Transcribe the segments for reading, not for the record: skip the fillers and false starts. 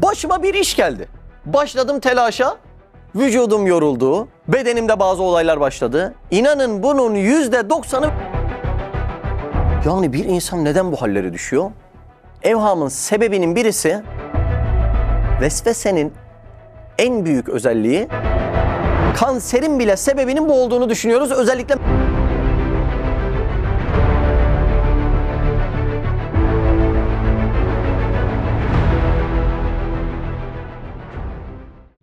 Başıma bir iş geldi. Başladım telaşa. Vücudum yoruldu. Bedenimde bazı olaylar başladı. İnanın bunun %90'ı... Yani bir insan neden bu hallere düşüyor? Evhamın sebebinin birisi, vesvesenin en büyük özelliği, kanserin bile sebebinin bu olduğunu düşünüyoruz. Özellikle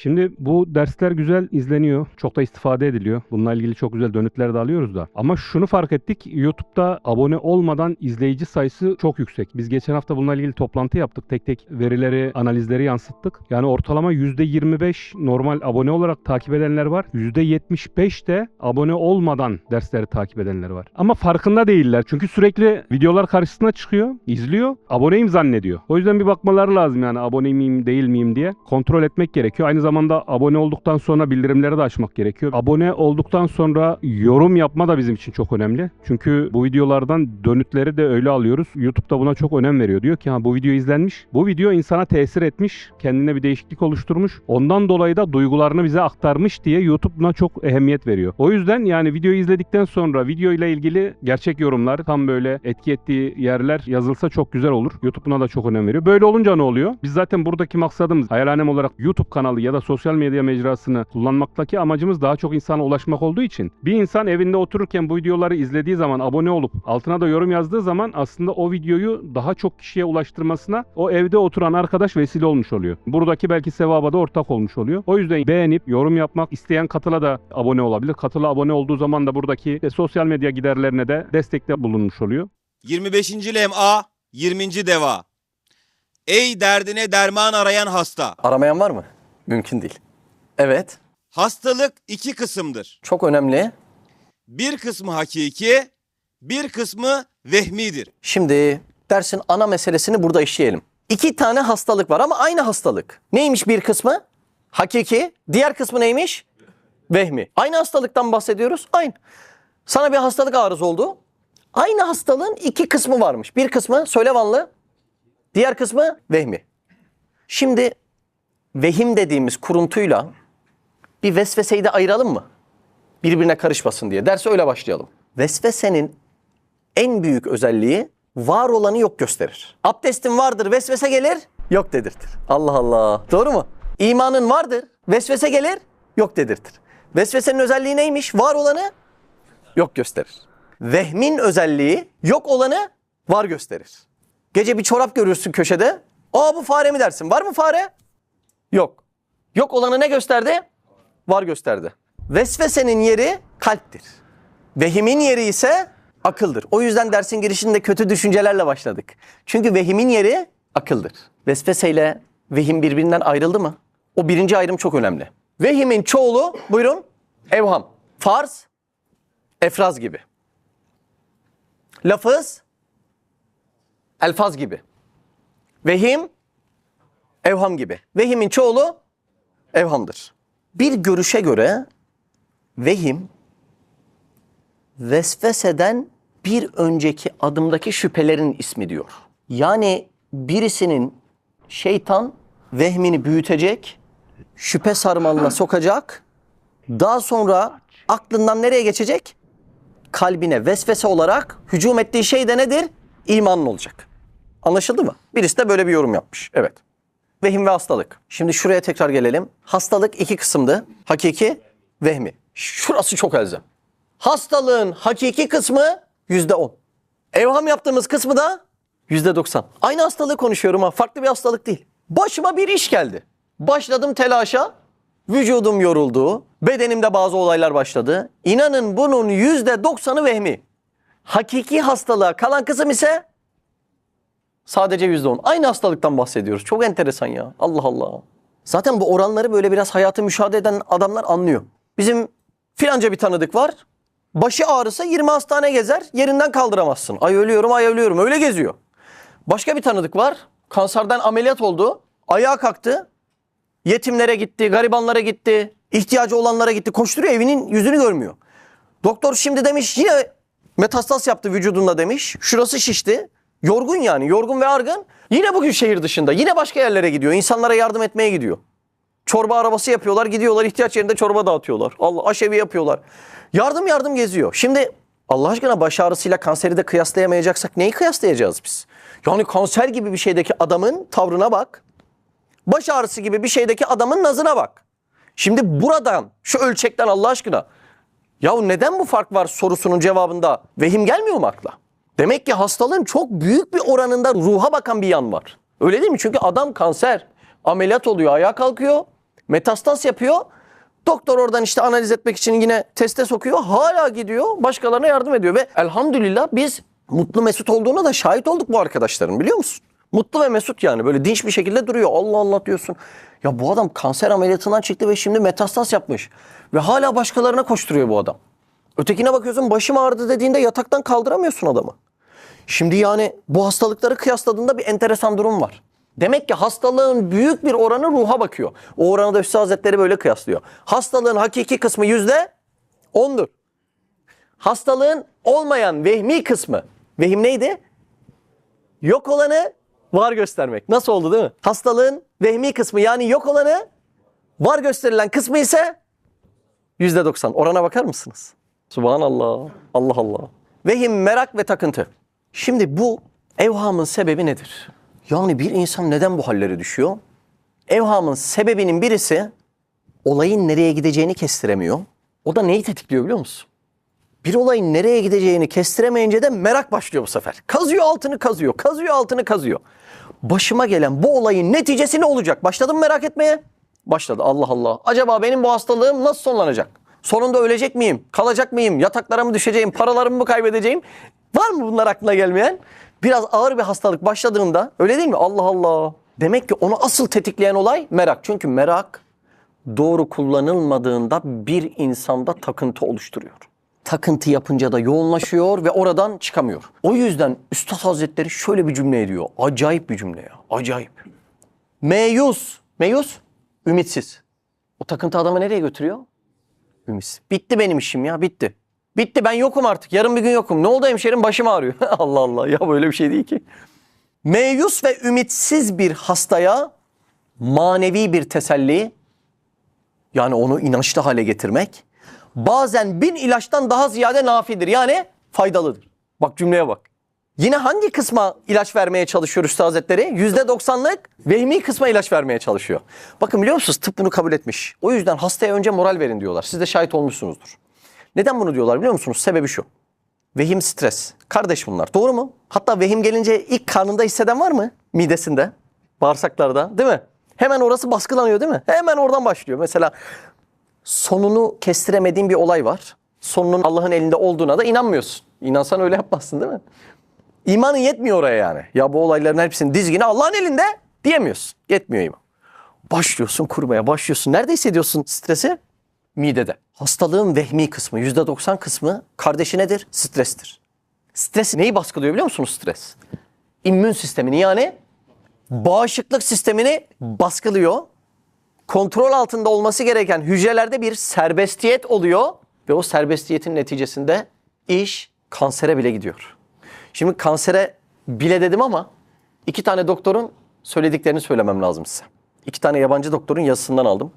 Şimdi bu dersler güzel izleniyor. Çok da istifade ediliyor. Bununla ilgili çok güzel dönütler de alıyoruz da. Ama şunu fark ettik. YouTube'da abone olmadan izleyici sayısı çok yüksek. Biz geçen hafta bununla ilgili toplantı yaptık. Tek tek verileri, analizleri yansıttık. Yani ortalama %25 normal abone olarak takip edenler var. %75 de abone olmadan dersleri takip edenler var. Ama farkında değiller. Çünkü sürekli videolar karşısına çıkıyor, izliyor, aboneyim zannediyor. O yüzden bir bakmaları lazım yani abone miyim, değil miyim diye. Kontrol etmek gerekiyor. Aynı zamanda abone olduktan sonra bildirimleri de açmak gerekiyor. Abone olduktan sonra yorum yapma da bizim için çok önemli. Çünkü bu videolardan dönütleri de öyle alıyoruz. YouTube da buna çok önem veriyor. Diyor ki bu video izlenmiş. Bu video insana tesir etmiş. Kendine bir değişiklik oluşturmuş. Ondan dolayı da duygularını bize aktarmış diye YouTube buna çok ehemmiyet veriyor. O yüzden yani videoyu izledikten sonra video ile ilgili gerçek yorumlar, tam böyle etki ettiği yerler yazılsa çok güzel olur. YouTube buna da çok önem veriyor. Böyle olunca ne oluyor? Biz zaten buradaki maksadımız Hayalhanem olarak YouTube kanalı ya da sosyal medya mecrasını kullanmaktaki amacımız daha çok insana ulaşmak olduğu için bir insan evinde otururken bu videoları izlediği zaman, abone olup altına da yorum yazdığı zaman aslında o videoyu daha çok kişiye ulaştırmasına o evde oturan arkadaş vesile olmuş oluyor. Buradaki belki sevaba da ortak olmuş oluyor. O yüzden beğenip yorum yapmak isteyen katıla da abone olabilir. Katıla abone olduğu zaman da buradaki sosyal medya giderlerine de destekte bulunmuş oluyor. 25. lem'a 20. deva. Ey derdine derman arayan hasta. aramayan var mı? Mümkün değil. Evet. Hastalık iki kısımdır. Çok önemli. Bir kısmı hakiki, bir kısmı vehmidir. Şimdi dersin ana meselesini burada işleyelim. 2 tane hastalık var ama aynı hastalık. Neymiş bir kısmı? Hakiki. Diğer kısmı neymiş? Vehmi. Aynı hastalıktan bahsediyoruz. Aynı. Sana bir hastalık arız oldu. Aynı hastalığın 2 kısmı varmış. Bir kısmı söyle Vanlı. Diğer kısmı vehmi. Şimdi vehim dediğimiz kuruntuyla bir vesveseyi de ayıralım mı? Birbirine karışmasın diye. Derse öyle başlayalım. Vesvesenin en büyük özelliği var olanı yok gösterir. Abdestin vardır, vesvese gelir, yok dedirtir. Allah Allah. Doğru mu? İmanın vardır, vesvese gelir, yok dedirtir. Vesvesenin özelliği neymiş? Var olanı yok gösterir. Vehmin özelliği yok olanı var gösterir. Gece bir çorap görürsün köşede. Aa bu fare mi dersin? Var mı fare? Yok. Yok olanı ne gösterdi? Var gösterdi. Vesvesenin yeri kalptir. Vehimin yeri ise akıldır. O yüzden dersin girişinde kötü düşüncelerle başladık. Çünkü vehimin yeri akıldır. Vesveseyle vehim birbirinden ayrıldı mı? O birinci ayrım çok önemli. Vehimin çoğulu, buyurun, evham. Farz, efraz gibi. Lafız, elfaz gibi. Vehim, evham gibi. Vehimin çoğulu evhamdır. Bir görüşe göre vehim, vesveseden bir önceki adımdaki şüphelerin ismi diyor. Yani birisinin şeytan vehmini büyütecek, şüphe sarmalına sokacak, daha sonra aklından nereye geçecek? Kalbine vesvese olarak hücum ettiği şey de nedir? İmanın olacak. Anlaşıldı mı? Birisi de böyle bir yorum yapmış. Evet. Vehim ve hastalık. Şimdi şuraya tekrar gelelim. Hastalık 2 kısımdı. Hakiki, vehmi. Şurası çok elzem. Hastalığın hakiki kısmı %10. Evham yaptığımız kısmı da %90. Aynı hastalığı konuşuyorum ha. Farklı bir hastalık değil. Başıma bir iş geldi. Başladım telaşa. Vücudum yoruldu. Bedenimde bazı olaylar başladı. İnanın bunun %90'ı vehmi. Hakiki hastalığa kalan kısım ise sadece %10. Aynı hastalıktan bahsediyoruz. Çok enteresan ya. Allah Allah. Zaten bu oranları böyle biraz hayatı müşahede eden adamlar anlıyor. Bizim filanca bir tanıdık var. Başı ağrısa 20 hastane gezer. Yerinden kaldıramazsın. Ay ölüyorum, ay ölüyorum. Öyle geziyor. Başka bir tanıdık var. Kanserden ameliyat oldu. Ayağa kalktı. Yetimlere gitti, garibanlara gitti. İhtiyacı olanlara gitti. Koşturuyor, evinin yüzünü görmüyor. Doktor şimdi demiş yine metastaz yaptı vücudunda demiş. Şurası şişti. Yorgun yani. Yorgun ve argın. Yine bugün şehir dışında, yine başka yerlere gidiyor. İnsanlara yardım etmeye gidiyor. Çorba arabası yapıyorlar, gidiyorlar, ihtiyaç yerinde çorba dağıtıyorlar. Allah, aşevi yapıyorlar. Yardım geziyor. Şimdi Allah aşkına baş ağrısıyla kanseri de kıyaslayamayacaksak neyi kıyaslayacağız biz? Yani kanser gibi bir şeydeki adamın tavrına bak. Baş ağrısı gibi bir şeydeki adamın nazına bak. Şimdi buradan, şu ölçekten Allah aşkına, ya neden bu fark var sorusunun cevabında vehim gelmiyor mu akla? Demek ki hastalığın çok büyük bir oranında ruha bakan bir yan var. Öyle değil mi? Çünkü adam kanser, ameliyat oluyor, ayağa kalkıyor, metastaz yapıyor. Doktor oradan işte analiz etmek için yine teste sokuyor. Hala gidiyor, başkalarına yardım ediyor. Ve elhamdülillah biz mutlu mesut olduğuna da şahit olduk bu arkadaşların, biliyor musun? Mutlu ve mesut yani, böyle dinç bir şekilde duruyor. Allah Allah diyorsun. Ya bu adam kanser ameliyatından çıktı ve şimdi metastaz yapmış. Ve hala başkalarına koşturuyor bu adam. Ötekine bakıyorsun, başım ağrıdı dediğinde yataktan kaldıramıyorsun adamı. Şimdi yani bu hastalıkları kıyasladığında bir enteresan durum var. Demek ki hastalığın büyük bir oranı ruha bakıyor. O oranı da Üstad Hazretleri böyle kıyaslıyor. Hastalığın hakiki kısmı %10'dur. Hastalığın olmayan vehmi kısmı. Vehim neydi? Yok olanı var göstermek. Nasıl oldu değil mi? Hastalığın vehmi kısmı, yani yok olanı var gösterilen kısmı ise %90. Orana bakar mısınız? Subhanallah. Allah Allah. Vehim, merak ve takıntı. Şimdi bu evhamın sebebi nedir? Yani bir insan neden bu hallere düşüyor? Evhamın sebebinin birisi olayın nereye gideceğini kestiremiyor. O da neyi tetikliyor biliyor musun? Bir olayın nereye gideceğini kestiremeyince de merak başlıyor bu sefer. Kazıyor altını kazıyor, kazıyor altını kazıyor. Başıma gelen bu olayın neticesi ne olacak? Başladım merak etmeye. Başladı. Allah Allah. Acaba benim bu hastalığım nasıl sonlanacak? Sonunda ölecek miyim? Kalacak mıyım? Yataklara mı düşeceğim? Paralarımı mı kaybedeceğim? Var mı bunlar aklına gelmeyen? Biraz ağır bir hastalık başladığında, öyle değil mi? Allah Allah. Demek ki onu asıl tetikleyen olay merak. Çünkü merak doğru kullanılmadığında bir insanda takıntı oluşturuyor. Takıntı yapınca da yoğunlaşıyor ve oradan çıkamıyor. O yüzden Üstad Hazretleri şöyle bir cümle ediyor. Acayip bir cümle ya. Acayip. Meyus. Meyus, ümitsiz. O takıntı adamı nereye götürüyor? Ümitsiz. Bitti benim işim ya, bitti. Bitti, ben yokum artık. Yarın bir gün yokum. Ne oldu hemşerim? Başım ağrıyor. Allah Allah, ya böyle bir şey değil ki. Meyus ve ümitsiz bir hastaya manevi bir teselli, yani onu inançlı hale getirmek, bazen 1000 ilaçtan daha ziyade nafidir. Yani faydalıdır. Bak cümleye bak. Yine hangi kısma ilaç vermeye çalışıyor Üstad Hazretleri? %90'lık vehmi kısma ilaç vermeye çalışıyor. Bakın biliyor musunuz, tıp bunu kabul etmiş. O yüzden hastaya önce moral verin diyorlar. Siz de şahit olmuşsunuzdur. Neden bunu diyorlar biliyor musunuz? Sebebi şu. Vehim, stres. Kardeş bunlar. Doğru mu? Hatta vehim gelince ilk karnında hisseden var mı? Midesinde, bağırsaklarda, değil mi? Hemen orası baskılanıyor değil mi? Hemen oradan başlıyor. Mesela sonunu kestiremediğin bir olay var. Sonunun Allah'ın elinde olduğuna da inanmıyorsun. İnansan öyle yapmazsın değil mi? İmanın yetmiyor oraya yani. Ya bu olayların hepsinin dizgini Allah'ın elinde diyemiyorsun. Yetmiyor iman. Başlıyorsun kurmaya, başlıyorsun. Nerede hissediyorsun stresi? Midede. Hastalığın vehmi kısmı, %90 kısmı kardeşi nedir? Strestir. Stres neyi baskılıyor biliyor musunuz stres? İmmün sistemini, yani bağışıklık sistemini baskılıyor. Kontrol altında olması gereken hücrelerde bir serbestiyet oluyor ve o serbestiyetin neticesinde iş kansere bile gidiyor. Şimdi kansere bile dedim ama 2 tane doktorun söylediklerini söylemem lazım size. 2 tane yabancı doktorun yazısından aldım.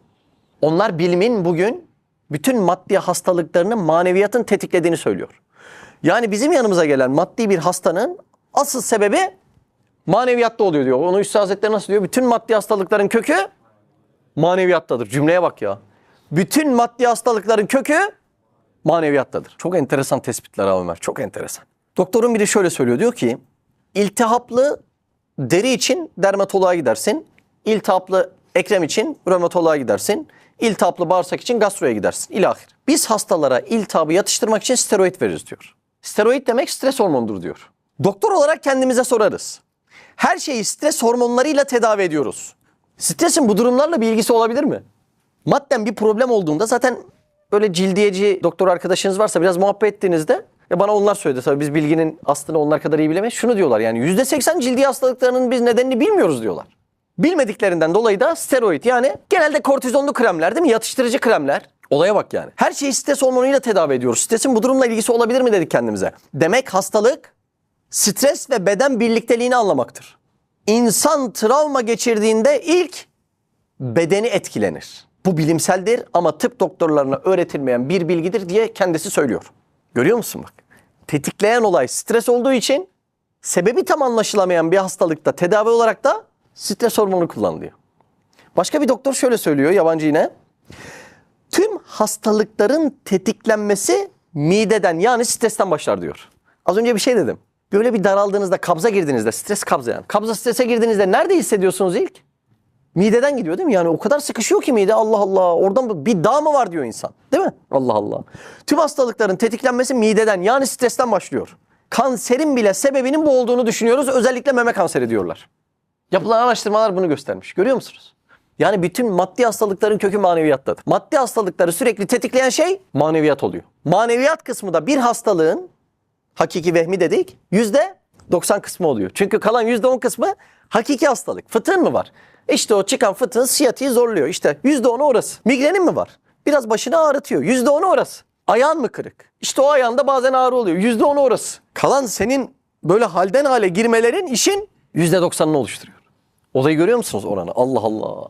Onlar bilimin bugün bütün maddi hastalıklarını maneviyatın tetiklediğini söylüyor. Yani bizim yanımıza gelen maddi bir hastanın asıl sebebi maneviyatta oluyor diyor. Onu Üstad Hazretleri nasıl diyor? Bütün maddi hastalıkların kökü maneviyattadır. Cümleye bak ya. Bütün maddi hastalıkların kökü maneviyattadır. Çok enteresan tespitler abi Ömer. Çok enteresan. Doktorun biri şöyle söylüyor. Diyor ki iltihaplı deri için dermatoloğa gidersin. İltihaplı ekrem için römatoloğa gidersin. İltihaplı bağırsak için gastroya gidersin. İlahir. Biz hastalara iltihabı yatıştırmak için steroid veririz diyor. Steroid demek stres hormonudur diyor. Doktor olarak kendimize sorarız. Her şeyi stres hormonlarıyla tedavi ediyoruz. Stresin bu durumlarla bir ilgisi olabilir mi? Madden bir problem olduğunda zaten böyle cildiyeci doktor arkadaşınız varsa biraz muhabbet ettiğinizde, ya bana onlar söyledi tabii, biz bilginin aslını onlar kadar iyi bilemeyiz. Şunu diyorlar, yani %80 cildi hastalıklarının biz nedenini bilmiyoruz diyorlar. Bilmediklerinden dolayı da steroid, yani genelde kortizonlu kremler değil mi? Yatıştırıcı kremler. Olaya bak yani. Her şeyi stres hormonuyla tedavi ediyoruz. Stresin bu durumla ilgisi olabilir mi dedik kendimize. Demek hastalık stres ve beden birlikteliğini anlamaktır. İnsan travma geçirdiğinde ilk bedeni etkilenir. Bu bilimseldir ama tıp doktorlarına öğretilmeyen bir bilgidir diye kendisi söylüyor. Görüyor musun bak? Tetikleyen olay stres olduğu için sebebi tam anlaşılamayan bir hastalıkta tedavi olarak da stres hormonu kullanılıyor. Başka bir doktor şöyle söylüyor, yabancı yine. Tüm hastalıkların tetiklenmesi mideden, yani stresten başlar diyor. Az önce bir şey dedim. Böyle bir daraldığınızda, kabza girdiğinizde, stres kabza yani. Kabza strese girdiğinizde nerede hissediyorsunuz ilk? Mideden gidiyor değil mi? Yani o kadar sıkışıyor ki mide, Allah Allah. Oradan bir dağ mı var diyor insan. Değil mi? Allah Allah. Tüm hastalıkların tetiklenmesi mideden, yani stresten başlıyor. Kanserin bile sebebinin bu olduğunu düşünüyoruz. Özellikle meme kanseri diyorlar. Yapılan araştırmalar bunu göstermiş. Görüyor musunuz? Yani bütün maddi hastalıkların kökü maneviyattadır. Maddi hastalıkları sürekli tetikleyen şey maneviyat oluyor. Maneviyat kısmı da bir hastalığın, hakiki vehmi dedik, %90 kısmı oluyor. Çünkü kalan %10 kısmı hakiki hastalık. Fıtığın mı var? İşte o çıkan fıtığın siyatiği zorluyor. İşte %10'u orası. Migrenin mi var? Biraz başını ağrıtıyor. %10'u orası. Ayağın mı kırık? İşte o ayağında bazen ağrı oluyor. %10'u orası. Kalan senin böyle halden hale girmelerin işin %90'ını oluşturuyor. Olayı görüyor musunuz oranı? Allah Allah.